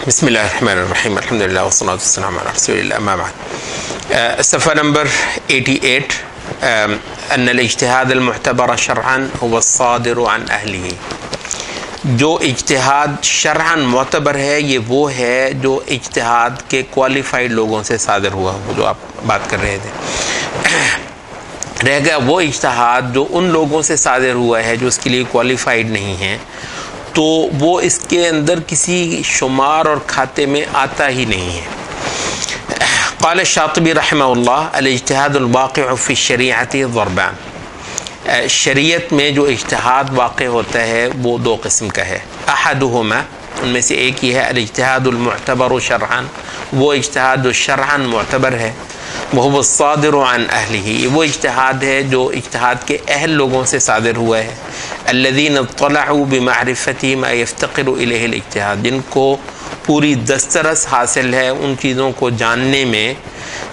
بسم اللہ الرحمن الرحیم الحمد للہ والصلاة والسلام علی رسول اللہ اما بعد. صفحہ نمبر 88. ان الاجتہاد المعتبر شرعا هو الصادر عن اہلہ. جو اجتہاد شرعا معتبر ہے یہ وہ ہے جو اجتہاد کے کوالیفائڈ لوگوں سے صادر ہوا ہو، جو آپ بات کر رہے تھے. رہ گیا وہ اجتہاد جو ان لوگوں سے صادر ہوا ہے جو اس کے لیے کوالیفائڈ نہیں ہیں، تو وہ اس کے اندر کسی شمار اور کھاتے میں آتا ہی نہیں ہے. قال الشاطبی رحمہ اللہ: الاجتہاد الواقع فی الشریعۃ ضربان. شریعت میں جو اجتہاد واقع ہوتا ہے وہ دو قسم کا ہے. احدہما، ان میں سے ایک یہ ہے الاجتہاد المعتبر شرعا، وہ اجتہاد جو شرعا معتبر ہے. وہو الصادر عن اہلہ، وہ اجتہاد ہے جو اجتہاد کے اہل لوگوں سے صادر ہوا ہے. الذین اطلعوا بمعرفت ما یفتقر الیہ الاجتہاد، جن کو پوری دسترس حاصل ہے ان چیزوں کو جاننے میں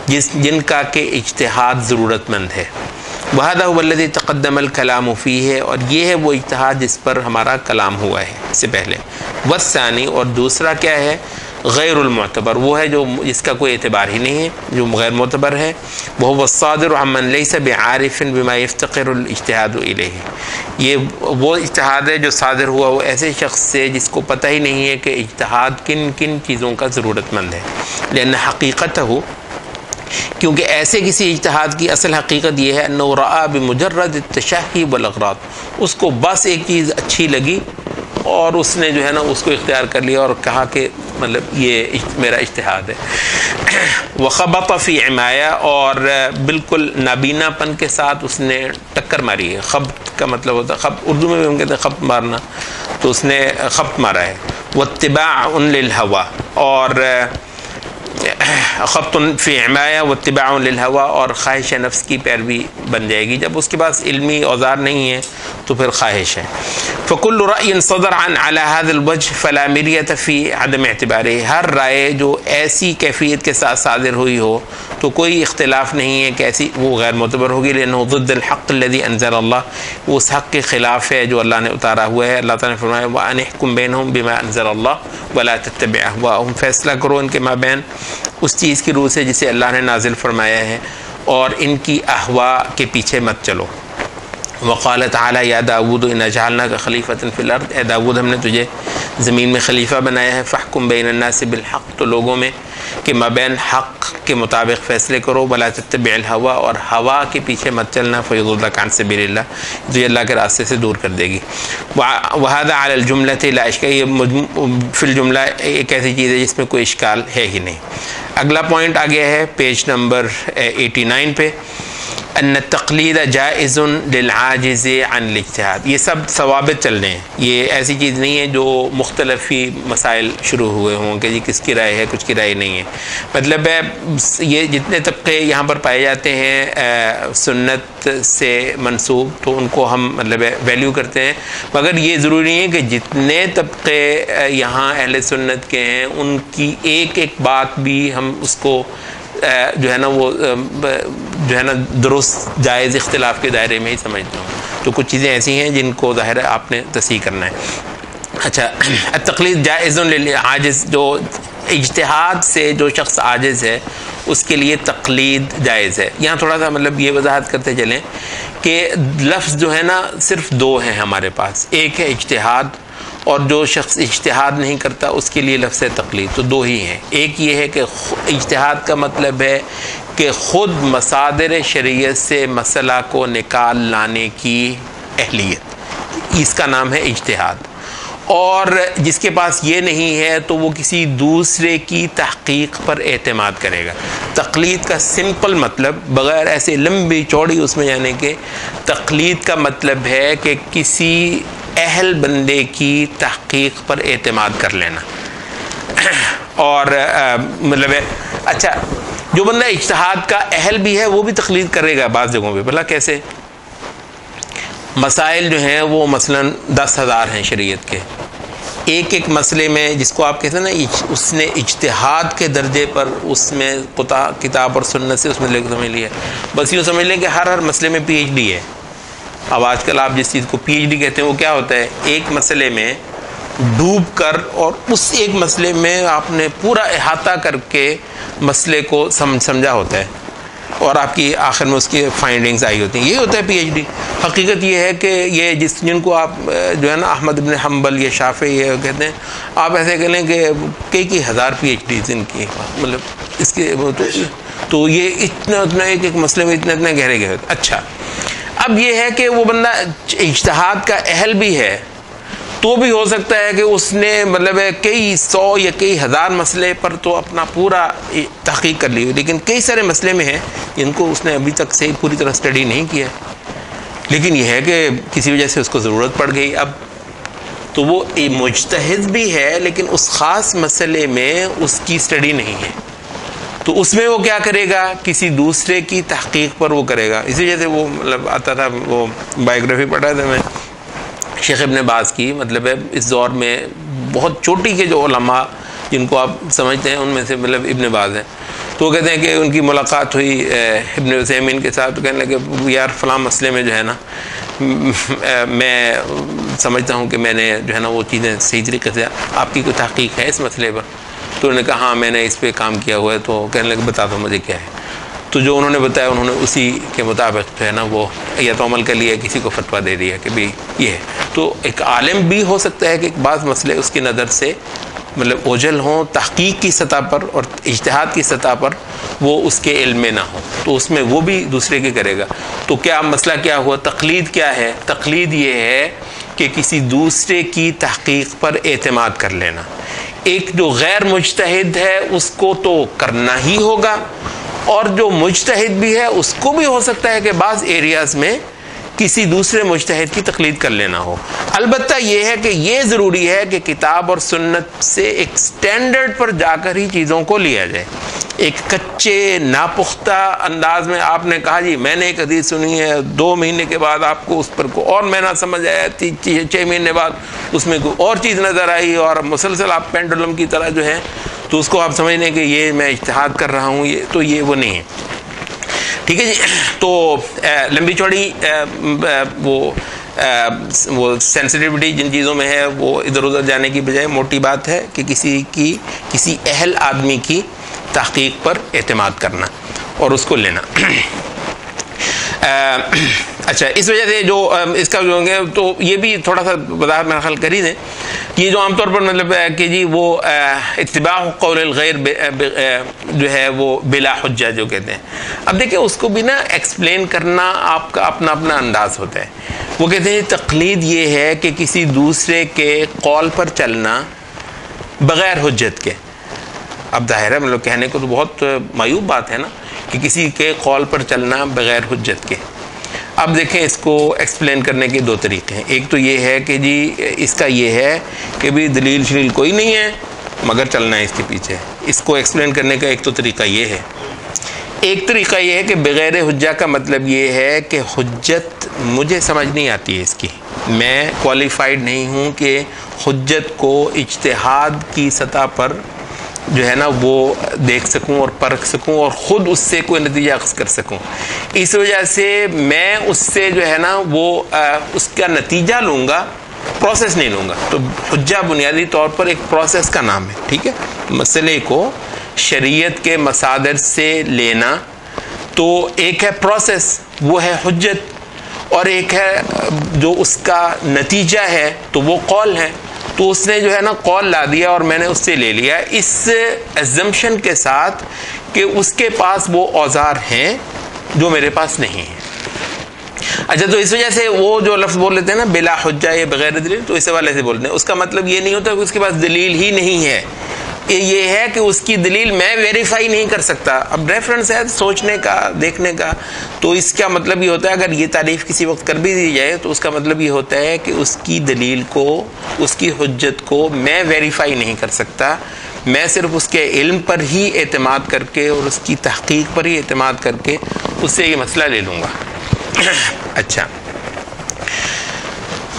جن کا کہ اجتہاد ضرورت مند ہے. وہذا هو الذی تقدم الکلام فیہ، اور یہ ہے وہ اجتہاد جس پر ہمارا کلام ہوا ہے اس سے پہلے. والثانی، اور دوسرا کیا ہے؟ غیر المعتبر، وہ ہے جو جس کا کوئی اعتبار ہی نہیں ہے، جو غیر معتبر ہے. وہو الصادر عمن لیس بعارف بما یفتقر الاجتہاد الیہ. یہ وہ اجتہاد ہے جو صادر ہوا وہ ایسے شخص سے جس کو پتہ ہی نہیں ہے کہ اجتہاد کن کن چیزوں کا ضرورت مند ہے. لأن حقیقتہ، کیونکہ ایسے کسی اجتہاد کی اصل حقیقت یہ ہے انہ رأى بمجرد التشہی والاغراض، اس کو بس ایک چیز اچھی لگی اور اس نے جو ہے نا اس کو اختیار کر لیا اور کہا کہ مطلب یہ میرا اجتہاد ہے. وخبط فی عمایہ، اور بالکل نابینا پن کے ساتھ اس نے ٹکر ماری ہے. خبط کا مطلب ہوتا ہے، اردو میں بھی ہم کہتے ہیں خبط مارنا، تو اس نے خبط مارا ہے. واتباع للہوا، اور خبط فی عمایہ واتباع للہوا، اور خواہش نفس کی پیروی بن جائے گی. جب اس کے پاس علمی اوزار نہیں ہے تو پھر خواہش ہے. فکل رأی صدر عن على هذا الوجه فلا مریۃ فی عدم اعتبارہ، ہر رائے جو ایسی کیفیت کے ساتھ صادر ہوئی ہو تو کوئی اختلاف نہیں ہے کہ ایسی وہ غیر معتبر ہوگی. لأنه ضد الحق الذي انزل اللہ، وہ اس حق کے خلاف ہے جو اللہ نے اتارا ہوا ہے. اللہ تعالیٰ نے فرمایا وَأَنِ احْكُم بَيْنَهُم بِمَا أَنزَلَ اللَّهُ وَلَا تَتَّبِعْ أَهْوَاءَهُمْ، فیصلہ کرو ان کے مابین اس چیز کی روح سے جسے اللہ نے نازل فرمایا ہے، اور ان کی احوا کے پیچھے مت چلو. وقال تعالی یا داود انا جعلناک خلیفۃ فی الارض، اے داود ہم نے تجھے زمین میں خلیفہ بنایا ہے. فاحکم بین الناس بالحق، تو لوگوں میں کہ مابین حق کے مطابق فیصلے کرو. ولا تتبع الہوا، اور ہوا کے پیچھے مت چلنا. فیضلک عن سبیل اللہ، تجھے اللہ کے راستے سے دور کر دے گی. وہذا علی الجملۃ لا اشکال، یہ فی الجملہ ایک ایسی چیز ہے جس میں کوئی اشکال ہے ہی نہیں. اگلا پوائنٹ آ گیا ہے پیج نمبر 89 پہ. ان التقلید جائز للعاجز عن الاجتہاد. یہ سب ثوابت چل رہے ہیں، یہ ایسی چیز نہیں ہے جو مختلفی مسائل شروع ہوئے ہوں کہ جی کس کی رائے ہے کچھ کی رائے نہیں ہے. مطلب ہے یہ جتنے طبقے یہاں پر پائے جاتے ہیں سنت سے منسوب، تو ان کو ہم مطلب ویلیو کرتے ہیں، مگر یہ ضروری نہیں ہے کہ جتنے طبقے یہاں اہل سنت کے ہیں ان کی ایک ایک بات بھی ہم اس کو جو ہے نا وہ جو ہے نا درست جائز اختلاف کے دائرے میں ہی سمجھتا ہوں. تو کچھ چیزیں ایسی ہیں جن کو ظاہر ہے آپ نے تصحیح کرنا ہے. اچھا، التقلید جائز للعاجز، جو اجتہاد سے جو شخص عاجز ہے اس کے لیے تقلید جائز ہے. یہاں تھوڑا سا مطلب یہ وضاحت کرتے چلیں کہ لفظ جو ہے نا صرف دو ہیں ہمارے پاس، ایک ہے اجتہاد، اور جو شخص اجتہاد نہیں کرتا اس کے لیے لفظ تقلید. تو دو ہی ہیں. ایک یہ ہے کہ اجتہاد کا مطلب ہے کہ خود مصادر شریعت سے مسئلہ کو نکال لانے کی اہلیت، اس کا نام ہے اجتہاد. اور جس کے پاس یہ نہیں ہے تو وہ کسی دوسرے کی تحقیق پر اعتماد کرے گا. تقلید کا سمپل مطلب، بغیر ایسے لمبی چوڑی اس میں جانے کے، تقلید کا مطلب ہے کہ کسی اہل بندے کی تحقیق پر اعتماد کر لینا. اور مطلب ہے اچھا، جو بندہ اجتہاد کا اہل بھی ہے وہ بھی تقلید کرے گا بعض جگہوں پہ. بھلا کیسے؟ مسائل جو ہیں وہ مثلا 10,000 ہیں شریعت کے، ایک ایک مسئلے میں جس کو آپ کہتے ہیں نا اس نے اجتہاد کے درجے پر اس میں کتاب اور سنت سے اس میں لے کے سمجھ لیا. بس یوں سمجھ لیں کہ ہر مسئلے میں پی ایچ ڈی ہے. اب آج کل آپ جس چیز کو پی ایچ ڈی کہتے ہیں وہ کیا ہوتا ہے؟ ایک مسئلے میں ڈوب کر اور اس ایک مسئلے میں آپ نے پورا احاطہ کر کے مسئلے کو سمجھا ہوتا ہے اور آپ کی آخر میں اس کی فائنڈنگز آئی ہوتی ہیں. یہی ہوتا ہے پی ایچ ڈی. حقیقت یہ ہے کہ یہ جن کو آپ جو ہے نا احمد بن حنبل یا شافعی یہ کہتے ہیں, آپ ایسے کہہ لیں کہ کئی ہزار پی ایچ ڈیز ان کی, مطلب اس کے تو یہ اتنا ایک مسئلے میں اتنے گہرے گہرے. اچھا, اب یہ ہے کہ وہ بندہ اجتہاد کا اہل بھی ہے تو بھی ہو سکتا ہے کہ اس نے مطلب کئی سو یا کئی ہزار مسئلے پر تو اپنا پورا تحقیق کر لی, لیکن کئی سارے مسئلے میں ہیں جن کو اس نے ابھی تک سے پوری طرح اسٹڈی نہیں کیا, لیکن یہ ہے کہ کسی وجہ سے اس کو ضرورت پڑ گئی. اب تو وہ مجتہد بھی ہے لیکن اس خاص مسئلے میں اس کی اسٹڈی نہیں ہے, تو اس میں وہ کیا کرے گا, کسی دوسرے کی تحقیق پر وہ کرے گا. اسی وجہ سے وہ مطلب آتا تھا, وہ بایوگرافی پڑھا تھا میں شیخ ابن باز کی, مطلب ہے اس دور میں بہت چوٹی کے جو علماء جن کو آپ سمجھتے ہیں ان میں سے مطلب ابن باز ہیں. تو وہ کہتے ہیں کہ ان کی ملاقات ہوئی ابن عثیمین کے ساتھ, تو کہنے لگے یار فلاں مسئلے میں جو ہے نا میں سمجھتا ہوں کہ میں نے جو ہے نا وہ چیزیں صحیح طریقے سے, آپ کی کوئی تحقیق ہے اس مسئلے پر؟ تو انہوں نے کہا ہاں میں نے اس پہ کام کیا ہوا ہے. تو کہنے لگے بتا دو مجھے کیا ہے. تو جو انہوں نے بتایا انہوں نے اسی کے مطابق جو ہے نا وہ یا تو عمل کر لیا, کسی کو فتویٰ دے دیا کہ بھئی یہ ہے. تو ایک عالم بھی ہو سکتا ہے کہ بعض مسئلے اس کی نظر سے مطلب اوجھل ہوں, تحقیق کی سطح پر اور اجتہاد کی سطح پر وہ اس کے علم میں نہ ہو, تو اس میں وہ بھی دوسرے کے کرے گا. تو کیا مسئلہ کیا ہوا, تقلید کیا ہے؟ تقلید یہ ہے کہ کسی دوسرے کی تحقیق پر اعتماد کر لینا. ایک جو غیر مجتہد ہے اس کو تو کرنا ہی ہوگا, اور جو مجتہد بھی ہے اس کو بھی ہو سکتا ہے کہ بعض ایریاز میں کسی دوسرے مجتہد کی تقلید کر لینا ہو. البتہ یہ ہے کہ یہ ضروری ہے کہ کتاب اور سنت سے ایک سٹینڈرڈ پر جا کر ہی چیزوں کو لیا جائے. ایک کچے ناپختہ انداز میں آپ نے کہا جی میں نے ایک حدیث سنی ہے, 2 مہینے کے بعد آپ کو اس پر کو اور میں نہ سمجھ آیا, 6 مہینے بعد اس میں کوئی اور چیز نظر آئی, اور مسلسل آپ پینڈولم کی طرح جو ہے تو اس کو آپ سمجھ لیں کہ یہ میں اجتہاد کر رہا ہوں, یہ تو یہ وہ نہیں ہے. ٹھیک ہے جی. تو لمبی چوڑی وہ سینسٹیوٹی جن چیزوں میں ہے وہ ادھر ادھر جانے کی بجائے موٹی بات ہے کہ کسی اہل آدمی کی تحقیق پر اعتماد کرنا اور اس کو لینا. اچھا, اس وجہ سے جو اس کا جو تو یہ بھی تھوڑا سا وضاحت میرا خیال کر ہی دیں. یہ جو عام طور پر مطلب ہے کہ جی وہ اتباع قول الغیر جو ہے وہ بلا حجہ جو کہتے ہیں. اب دیکھیں اس کو بھی نا ایکسپلین کرنا آپ کا اپنا اپنا انداز ہوتا ہے. وہ کہتے ہیں تقلید یہ ہے کہ کسی دوسرے کے قول پر چلنا بغیر حجت کے. اب ظاہر ہے مطلب کہنے کو تو بہت معیوب بات ہے نا کہ کسی کے قول پر چلنا بغیر حجت کے. اب دیکھیں اس کو ایکسپلین کرنے کے 2 طریقے ہیں. ایک تو یہ ہے کہ جی اس کا یہ ہے کہ بھی دلیل شلیل کوئی نہیں ہے مگر چلنا ہے اس کے پیچھے. اس کو ایکسپلین کرنے کا ایک تو طریقہ یہ ہے. ایک طریقہ یہ ہے کہ بغیر حجہ کا مطلب یہ ہے کہ حجت مجھے سمجھ نہیں آتی ہے اس کی, میں کوالیفائڈ نہیں ہوں کہ حجت کو اجتہاد کی سطح پر جو ہے نا وہ دیکھ سکوں اور پرکھ سکوں اور خود اس سے کوئی نتیجہ اخذ کر سکوں. اس وجہ سے میں اس سے جو ہے نا وہ اس کا نتیجہ لوں گا, پروسیس نہیں لوں گا. تو حجہ بنیادی طور پر ایک پروسیس کا نام ہے. ٹھیک ہے, مسئلے کو شریعت کے مصادر سے لینا تو ایک ہے پروسیس وہ ہے حجت, اور ایک ہے جو اس کا نتیجہ ہے تو وہ قول ہے. تو اس نے جو ہے نا قول لا دیا اور میں نے اس سے لے لیا اس ایزمپشن کے ساتھ کہ اس کے پاس وہ اوزار ہیں جو میرے پاس نہیں ہیں. اچھا, تو اس وجہ سے وہ جو لفظ بول لیتے ہیں نا بلا حجہ یا بغیر دلیل, تو اس حوالے سے بولتے ہیں. اس کا مطلب یہ نہیں ہوتا کہ اس کے پاس دلیل ہی نہیں ہے, یہ ہے کہ اس کی دلیل میں ویریفائی نہیں کر سکتا. اب ریفرنس ہے سوچنے کا, دیکھنے کا, تو اس کا مطلب یہ ہوتا ہے اگر یہ تعریف کسی وقت کر بھی دی جائے تو اس کا مطلب یہ ہوتا ہے کہ اس کی دلیل کو, اس کی حجت کو میں ویریفائی نہیں کر سکتا, میں صرف اس کے علم پر ہی اعتماد کر کے اور اس کی تحقیق پر ہی اعتماد کر کے اس سے یہ مسئلہ لے لوں گا. اچھا,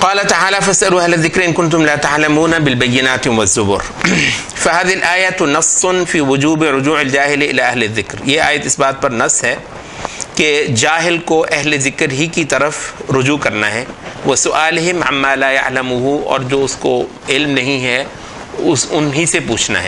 قال تعالى فاسألوا أهل الذكر إن كنتم لا تعلمون بالبينات والزبر. فهذه الآية نص في وجوب رجوع الجاهل إلى أهل الذكر. یہ آیت اس بات پر نص ہے کہ جاہل کو اہل ذکر ہی کی طرف رجوع کرنا ہے، وَسُؤَالِهِمْ عَمَّا لَا يَعْلَمُهُ، اور جو اس کو علم نہیں ہے انہی سے پوچھنا ہے.